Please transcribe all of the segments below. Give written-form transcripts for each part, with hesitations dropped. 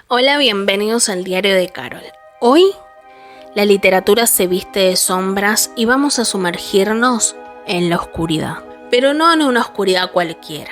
Hola, bienvenidos al diario de Carol. Hoy, la literatura se viste de sombras y vamos a sumergirnos en la oscuridad. Pero no en una oscuridad cualquiera,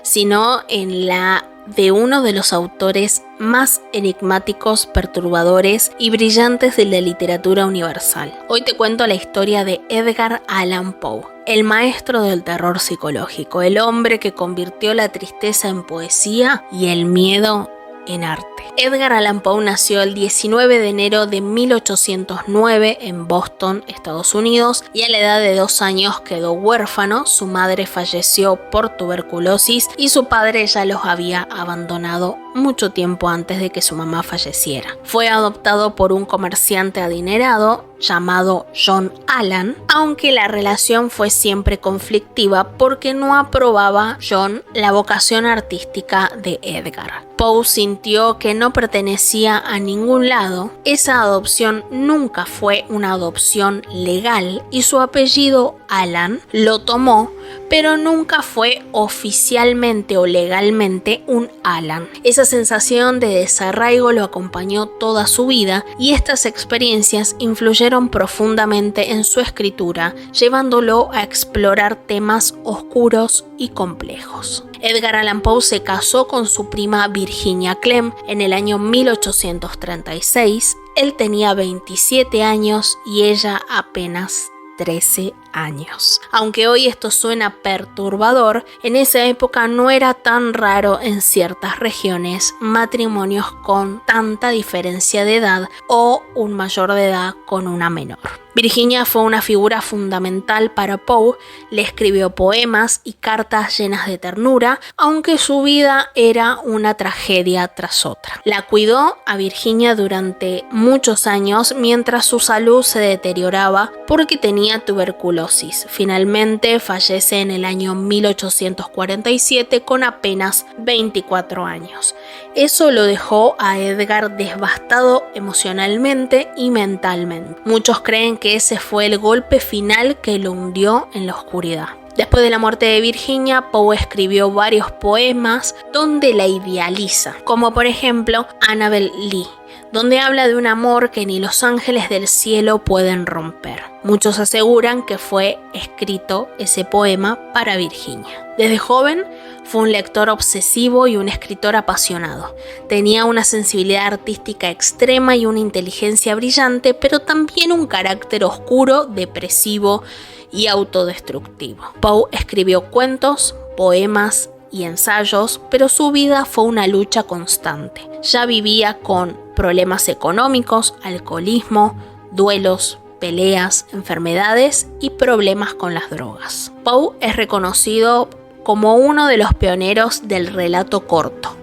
sino en la de uno de los autores más enigmáticos, perturbadores y brillantes de la literatura universal. Hoy te cuento la historia de Edgar Allan Poe, el maestro del terror psicológico, el hombre que convirtió la tristeza en poesía y el miedo en arte. Edgar Allan Poe nació el 19 de enero de 1809 en Boston, Estados Unidos, y a la edad de 2 años quedó huérfano. Su madre falleció por tuberculosis y su padre ya los había abandonado mucho tiempo antes de que su mamá falleciera. Fue adoptado por un comerciante adinerado llamado John Allan, aunque la relación fue siempre conflictiva porque no aprobaba John la vocación artística de Edgar. Poe sintió que no pertenecía a ningún lado. Esa adopción nunca fue una adopción legal y su apellido Allan lo tomó, pero nunca fue oficialmente o legalmente un Allan. Esa sensación de desarraigo lo acompañó toda su vida y estas experiencias influyeron profundamente en su escritura, llevándolo a explorar temas oscuros y complejos. Edgar Allan Poe se casó con su prima Virginia Clemm en el año 1836. Él tenía 27 años y ella apenas 13 años. Aunque hoy esto suena perturbador, en esa época no era tan raro en ciertas regiones matrimonios con tanta diferencia de edad o un mayor de edad con una menor. Virginia fue una figura fundamental para Poe, le escribió poemas y cartas llenas de ternura, aunque su vida era una tragedia tras otra. La cuidó a Virginia durante muchos años mientras su salud se deterioraba porque tenía tuberculosis. Finalmente fallece en el año 1847 con apenas 24 años. Eso lo dejó a Edgar devastado emocionalmente y mentalmente. Muchos creen que ese fue el golpe final que lo hundió en la oscuridad. Después de la muerte de Virginia, Poe escribió varios poemas donde la idealiza, como por ejemplo Annabel Lee, donde habla de un amor que ni los ángeles del cielo pueden romper. Muchos aseguran que fue escrito ese poema para Virginia. Desde joven fue un lector obsesivo y un escritor apasionado. Tenía una sensibilidad artística extrema y una inteligencia brillante, pero también un carácter oscuro, depresivo y autodestructivo. Poe escribió cuentos, poemas y ensayos, pero su vida fue una lucha constante. Ya vivía con problemas económicos, alcoholismo, duelos, peleas, enfermedades y problemas con las drogas. Poe es reconocido como uno de los pioneros del relato corto.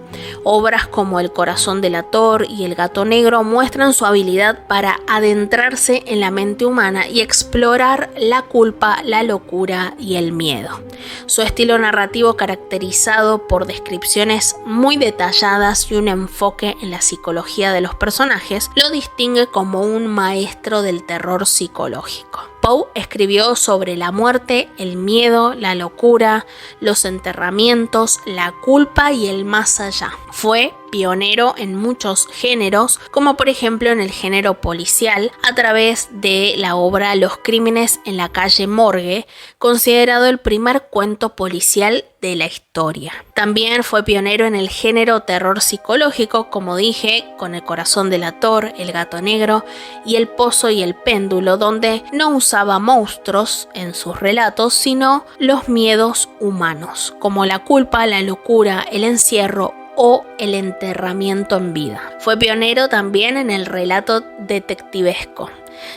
Obras como El corazón delator y El gato negro muestran su habilidad para adentrarse en la mente humana y explorar la culpa, la locura y el miedo. Su estilo narrativo, caracterizado por descripciones muy detalladas y un enfoque en la psicología de los personajes, lo distingue como un maestro del terror psicológico. Poe escribió sobre la muerte, el miedo, la locura, los enterramientos, la culpa y el más allá. Fue pionero en muchos géneros, como por ejemplo en el género policial, a través de la obra Los crímenes en la calle Morgue, considerado el primer cuento policial de la historia. También fue pionero en el género terror psicológico, como dije, con El corazón delator, El gato negro y El pozo y el péndulo, donde no usaba monstruos en sus relatos, sino los miedos humanos, como la culpa, la locura, el encierro o el enterramiento en vida. Fue pionero también en el relato detectivesco,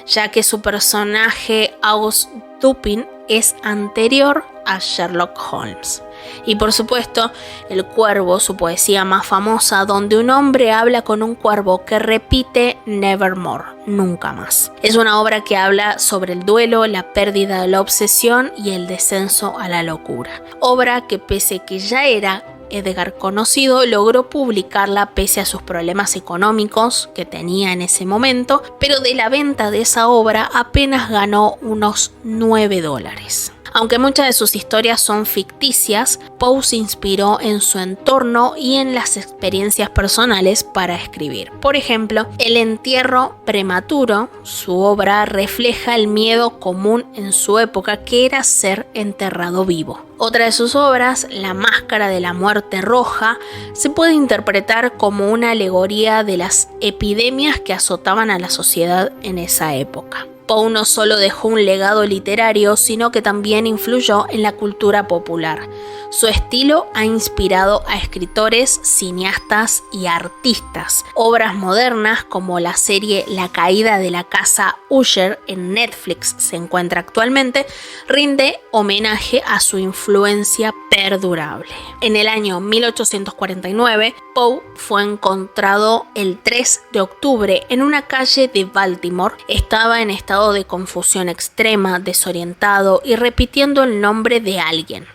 ya que su personaje August Dupin es anterior a Sherlock Holmes. Y por supuesto, El cuervo, su poesía más famosa, donde un hombre habla con un cuervo que repite nevermore, nunca más. Es una obra que habla sobre el duelo, la pérdida de la obsesión y el descenso a la locura. Obra que, pese que ya era Edgar conocido, logró publicarla pese a sus problemas económicos que tenía en ese momento, pero de la venta de esa obra apenas ganó unos $9. Aunque muchas de sus historias son ficticias, Poe se inspiró en su entorno y en las experiencias personales para escribir. Por ejemplo, El entierro prematuro, su obra refleja el miedo común en su época, que era ser enterrado vivo. Otra de sus obras, La máscara de la muerte roja, se puede interpretar como una alegoría de las epidemias que azotaban a la sociedad en esa época. Poe no solo dejó un legado literario, sino que también influyó en la cultura popular. Su estilo ha inspirado a escritores, cineastas y artistas. Obras modernas como la serie La caída de la casa Usher en Netflix se encuentra actualmente, rinde homenaje a su influencia perdurable. En el año 1849, Poe fue encontrado el 3 de octubre en una calle de Baltimore. Estaba en estado de confusión extrema, desorientado y repitiendo el nombre de alguien,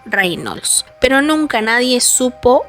Reynolds, pero nunca nadie supo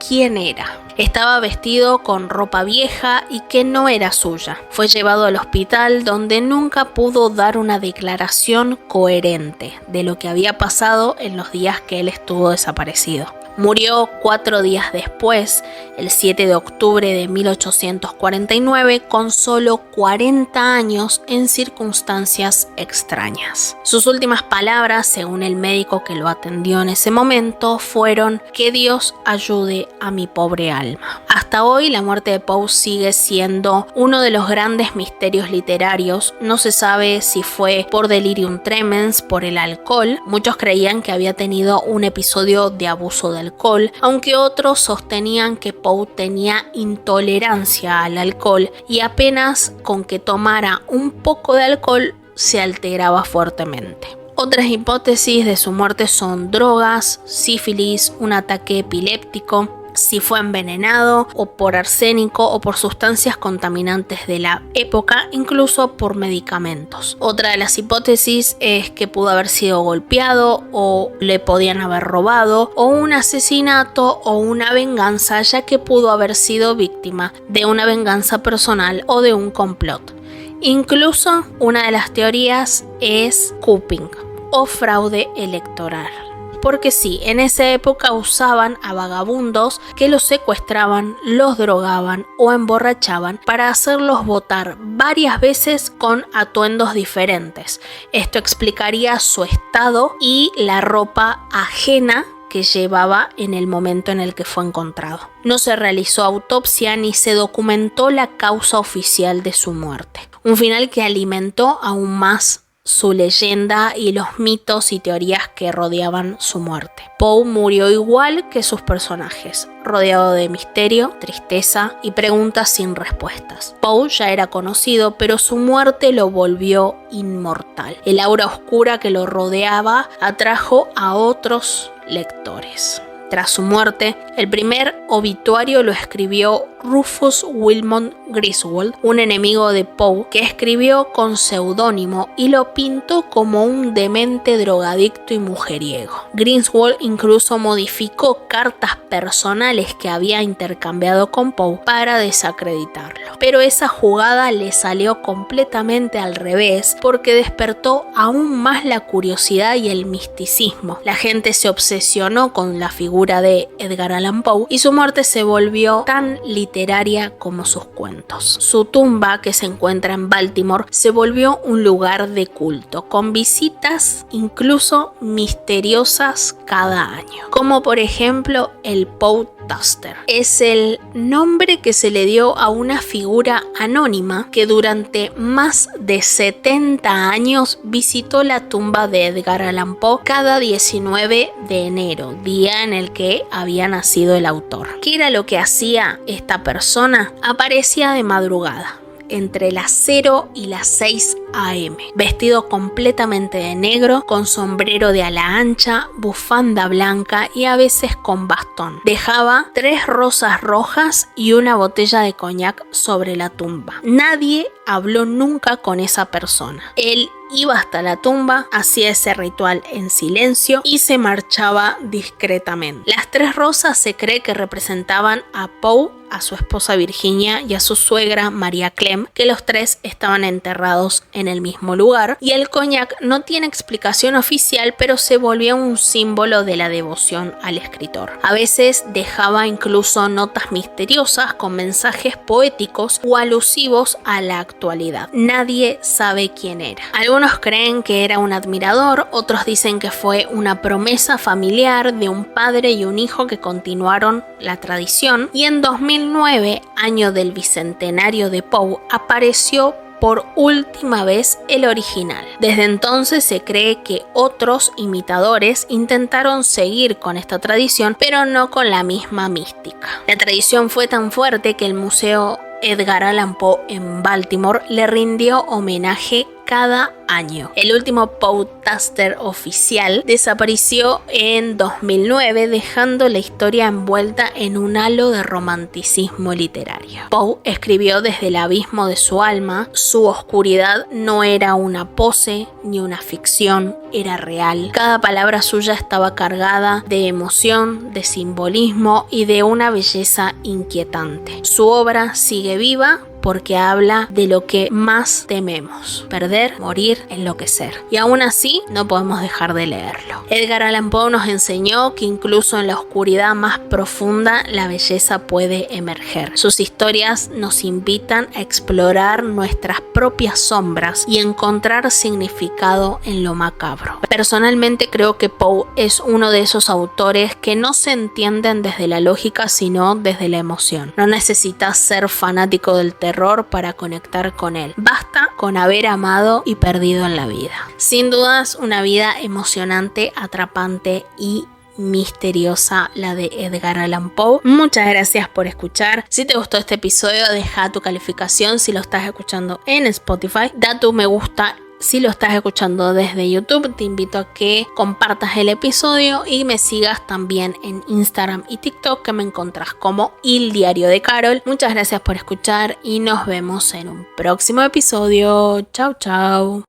quién era. Estaba vestido con ropa vieja y que no era suya. Fue llevado al hospital, donde nunca pudo dar una declaración coherente de lo que había pasado en los días que él estuvo desaparecido. Murió 4 días después, el 7 de octubre de 1849, con solo 40 años, en circunstancias extrañas. Sus últimas palabras, según el médico que lo atendió en ese momento, fueron: "Que Dios ayude a mi pobre alma". Hasta hoy, la muerte de Poe sigue siendo uno de los grandes misterios literarios. No se sabe si fue por delirium tremens, por el alcohol. Muchos creían que había tenido un episodio de abuso de alcohol, aunque otros sostenían que Poe tenía intolerancia al alcohol y apenas con que tomara un poco de alcohol se alteraba fuertemente. Otras hipótesis de su muerte son drogas, sífilis, un ataque epiléptico, si fue envenenado o por arsénico o por sustancias contaminantes de la época, incluso por medicamentos. Otra de las hipótesis es que pudo haber sido golpeado o le podían haber robado, o un asesinato o una venganza, ya que pudo haber sido víctima de una venganza personal o de un complot. Incluso una de las teorías es cupping o fraude electoral. Porque sí, en esa época usaban a vagabundos que los secuestraban, los drogaban o emborrachaban para hacerlos votar varias veces con atuendos diferentes. Esto explicaría su estado y la ropa ajena que llevaba en el momento en el que fue encontrado. No se realizó autopsia ni se documentó la causa oficial de su muerte. Un final que alimentó aún más su leyenda y los mitos y teorías que rodeaban su muerte. Poe murió igual que sus personajes, rodeado de misterio, tristeza y preguntas sin respuestas. Poe ya era conocido, pero su muerte lo volvió inmortal. El aura oscura que lo rodeaba atrajo a otros lectores. Tras su muerte, el primer obituario lo escribió Rufus Wilmot Griswold, un enemigo de Poe, que escribió con seudónimo y lo pintó como un demente drogadicto y mujeriego. Griswold incluso modificó cartas personales que había intercambiado con Poe para desacreditarlo. Pero esa jugada le salió completamente al revés, porque despertó aún más la curiosidad y el misticismo. La gente se obsesionó con la figura de Edgar Allan Poe y su muerte se volvió tan literaria como sus cuentos. Su tumba, que se encuentra en Baltimore, se volvió un lugar de culto, con visitas incluso misteriosas cada año, como por ejemplo el Poe Duster. Es el nombre que se le dio a una figura anónima que durante más de 70 años visitó la tumba de Edgar Allan Poe cada 19 de enero, día en el que había nacido el autor. ¿Qué era lo que hacía esta persona? Aparecía de madrugada, entre las 0 y las 6 a.m., vestido completamente de negro, con sombrero de ala ancha, bufanda blanca y a veces con bastón. Dejaba 3 rosas rojas y una botella de coñac sobre la tumba. Nadie habló nunca con esa persona. Él iba hasta la tumba, hacía ese ritual en silencio y se marchaba discretamente. Las 3 rosas se cree que representaban a Poe, a su esposa Virginia y a su suegra María Clem, que los 3 estaban enterrados en el mismo lugar, y el cognac no tiene explicación oficial, pero se volvió un símbolo de la devoción al escritor. A veces dejaba incluso notas misteriosas con mensajes poéticos o alusivos a la actualidad. Nadie sabe quién era. Algunos creen que era un admirador, otros dicen que fue una promesa familiar de un padre y un hijo que continuaron la tradición, y en 2009, año del bicentenario de Poe, apareció por última vez el original. Desde entonces se cree que otros imitadores intentaron seguir con esta tradición, pero no con la misma mística. La tradición fue tan fuerte que el Museo Edgar Allan Poe en Baltimore le rindió homenaje cada año. El último Poetaster oficial desapareció en 2009, dejando la historia envuelta en un halo de romanticismo literario. Poe escribió desde el abismo de su alma. Su oscuridad no era una pose ni una ficción, era real. Cada palabra suya estaba cargada de emoción, de simbolismo y de una belleza inquietante. Su obra sigue viva porque habla de lo que más tememos: perder, morir, enloquecer. Y aún así no podemos dejar de leerlo. Edgar Allan Poe nos enseñó que incluso en la oscuridad más profunda la belleza puede emerger. Sus historias nos invitan a explorar nuestras propias sombras y encontrar significado en lo macabro. Personalmente creo que Poe es uno de esos autores que no se entienden desde la lógica, sino desde la emoción. No necesitas ser fanático del terror para conectar con él. Basta con haber amado y perdido en la vida. Sin dudas, una vida emocionante, atrapante y misteriosa, la de Edgar Allan Poe. Muchas gracias por escuchar. Si te gustó este episodio, deja tu calificación si lo estás escuchando en Spotify. Da tu me gusta si lo estás escuchando desde YouTube. Te invito a que compartas el episodio y me sigas también en Instagram y TikTok, que me encontrás como El Diario de Carol. Muchas gracias por escuchar y nos vemos en un próximo episodio. Chau, chau.